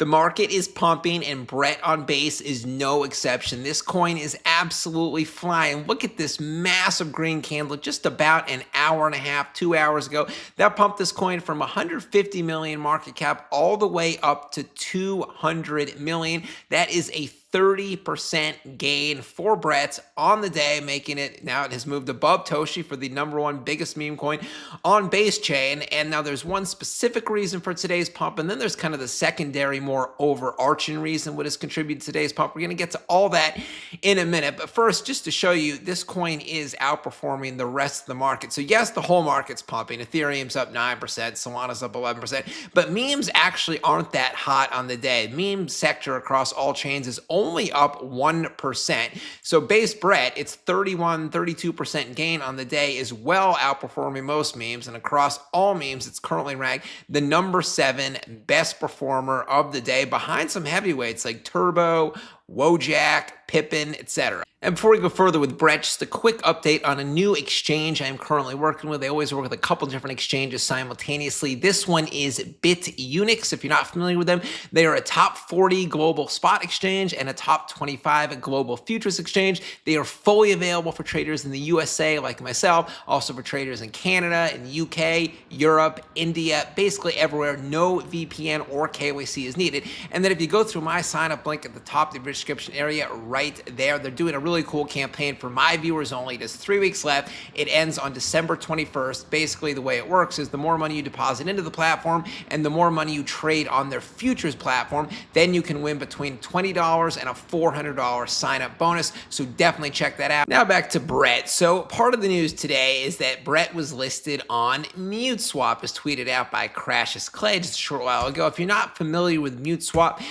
The market is pumping and Brett on base is no exception. This coin is absolutely flying. Look at this massive green candle just about an hour and a half, 2 hours ago. That pumped this coin from 150 million market cap all the way up to 200 million. That is a 30% gain for Brett on the day, making it, now it has moved above Toshi for the #1 biggest meme coin on base chain. And now there's one specific reason for today's pump, and then there's kind of the secondary, more overarching reason what has contributed to today's pump. We're going to get to all that in a minute. But first, just to show you, this coin is outperforming the rest of the market. So yes, the whole market's pumping. Ethereum's up 9%, Solana's up 11%, but memes actually aren't that hot on the day. Meme sector across all chains is only up 1%. So base Brett, it's 32% gain on the day, is well outperforming most memes. And across all memes, it's currently ranked the #7 best performer of the day, behind some heavyweights like Turbo, Wojak, Pippin, etc. And before we go further with Brett, just a quick update on a new exchange I am currently working with. I always work with a couple different exchanges simultaneously. This one is Bitunix. If you're not familiar with them, they are a top 40 global spot exchange and a top 25 global futures exchange. They are fully available for traders in the USA like myself, also for traders in Canada, in the UK, Europe, India, basically everywhere. No VPN or KYC is needed. And then if you go through my sign up link at the top of the description area right there, they're doing a really cool campaign for my viewers only. There's 3 weeks left. It ends on December 21st. Basically, the way it works is the more money you deposit into the platform and the more money you trade on their futures platform, then you can win between $20 and a $400 sign-up bonus. So definitely check that out. Now back to Brett. So part of the news today is that Brett was listed on MuteSwap, as tweeted out by Crashes Clay just a short while ago. If you're not familiar with MuteSwap,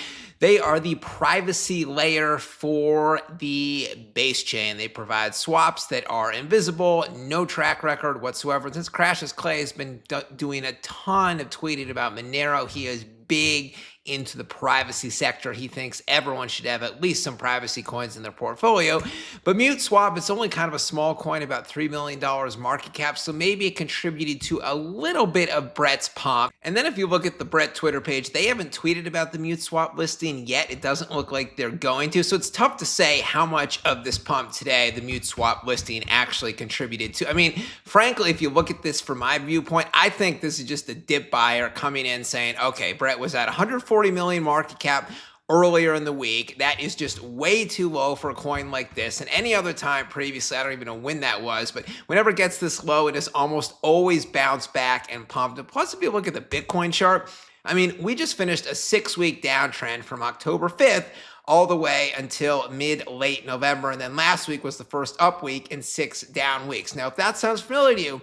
they are the privacy layer for the base chain. They provide swaps that are invisible, no track record whatsoever. Since Crashes Clay has been doing a ton of tweeting about Monero, he is big into the privacy sector. He thinks everyone should have at least some privacy coins in their portfolio. But MuteSwap, it's only kind of a small coin, about $3 million market cap, so maybe it contributed to a little bit of Brett's pump. And then if you look at the Brett Twitter page, they haven't tweeted about the MuteSwap listing yet. It doesn't look like they're going to, so it's tough to say how much of this pump today the MuteSwap listing actually contributed to. I mean, frankly, if you look at this from my viewpoint, I think this is just a dip buyer coming in saying, okay, Brett was at 140 million market cap earlier in the week. That is just way too low for a coin like this. And any other time previously, I don't even know when that was, but whenever it gets this low, it has almost always bounced back and pumped. And plus, if you look at the Bitcoin chart, I mean, we just finished a 6-week downtrend from October 5th all the way until mid-late November. And then last week was the first up week in 6 down weeks. Now, if that sounds familiar to you,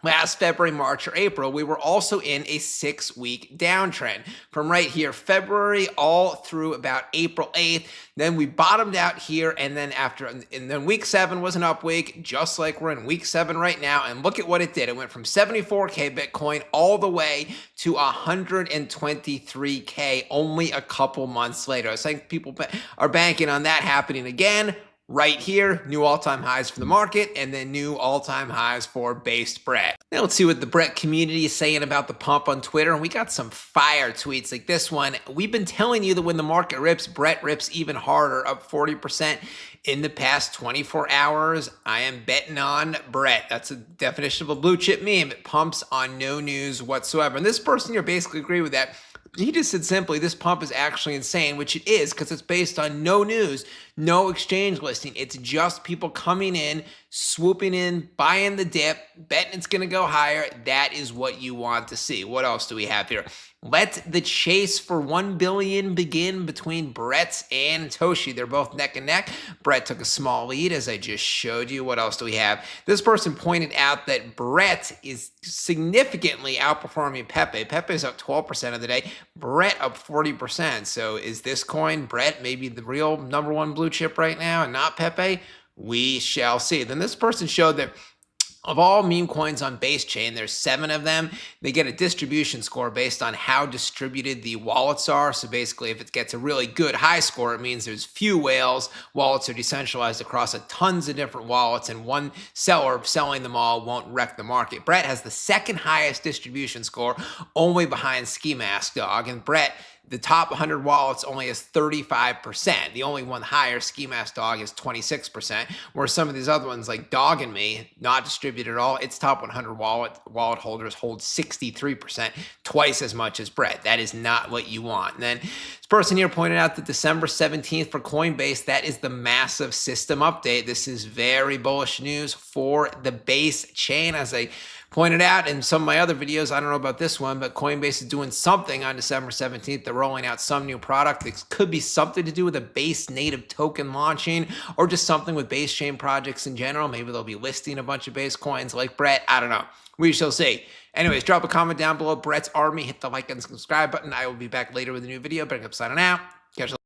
last February, March, or April, we were also in a 6-week downtrend from right here, February, all through about April 8th. Then we bottomed out here, and then week 7 was an up week, just like we're in week 7 right now. And look at what it did. It went from 74K Bitcoin all the way to 123K only a couple months later. I think people are banking on that happening again. Right here, new all-time highs for the market, and then new all-time highs for base Brett. Now let's see what the Brett community is saying about the pump on Twitter, and we got some fire tweets like this one. We've been telling you that when the market rips, Brett rips even harder, up 40% in the past 24 hours. I am betting on Brett. That's a definition of a blue chip meme. It pumps on no news whatsoever. And this person here basically agreed with that. He just said simply, this pump is actually insane, which it is because it's based on no news, no exchange listing. It's just people coming in, swooping in, buying the dip, betting it's going to go higher. That is what you want to see. What else do we have here? Let the chase for 1 billion begin between Brett and Toshi. They're both neck and neck. Brett took a small lead, as I just showed you. What else do we have? This person pointed out that Brett is significantly outperforming Pepe. Pepe is up 12% of the day. Brett up 40%. So is this coin, Brett, maybe the real #1 blue chip right now and not Pepe? We shall see. Then this person showed that of all meme coins on base chain, there's 7 of them. They get a distribution score based on how distributed the wallets are. So basically, if it gets a really good high score, it means there's few whales. Wallets are decentralized across tons of different wallets, and one seller selling them all won't wreck the market. Brett has the second highest distribution score, only behind Ski Mask Dog. And Brett, The top 100 wallets only has 35%. The only one higher, Ski Mask Dog, is 26%, where some of these other ones like Dog and Me, not distributed at all, its top 100 wallet holders hold 63%, twice as much as Brett. That is not what you want. And then this person here pointed out that December 17th for Coinbase, that is the massive system update. This is very bullish news for the base chain. As I pointed out in some of my other videos, I don't know about this one, but Coinbase is doing something on December 17th. They're rolling out some new product. It could be something to do with a base native token launching, or just something with base chain projects in general. Maybe they'll be listing a bunch of base coins like Brett. I don't know. We shall see. Anyways, drop a comment down below. Brett's Army. Hit the like and subscribe button. I will be back later with a new video, but I'm signing out. Catch you later.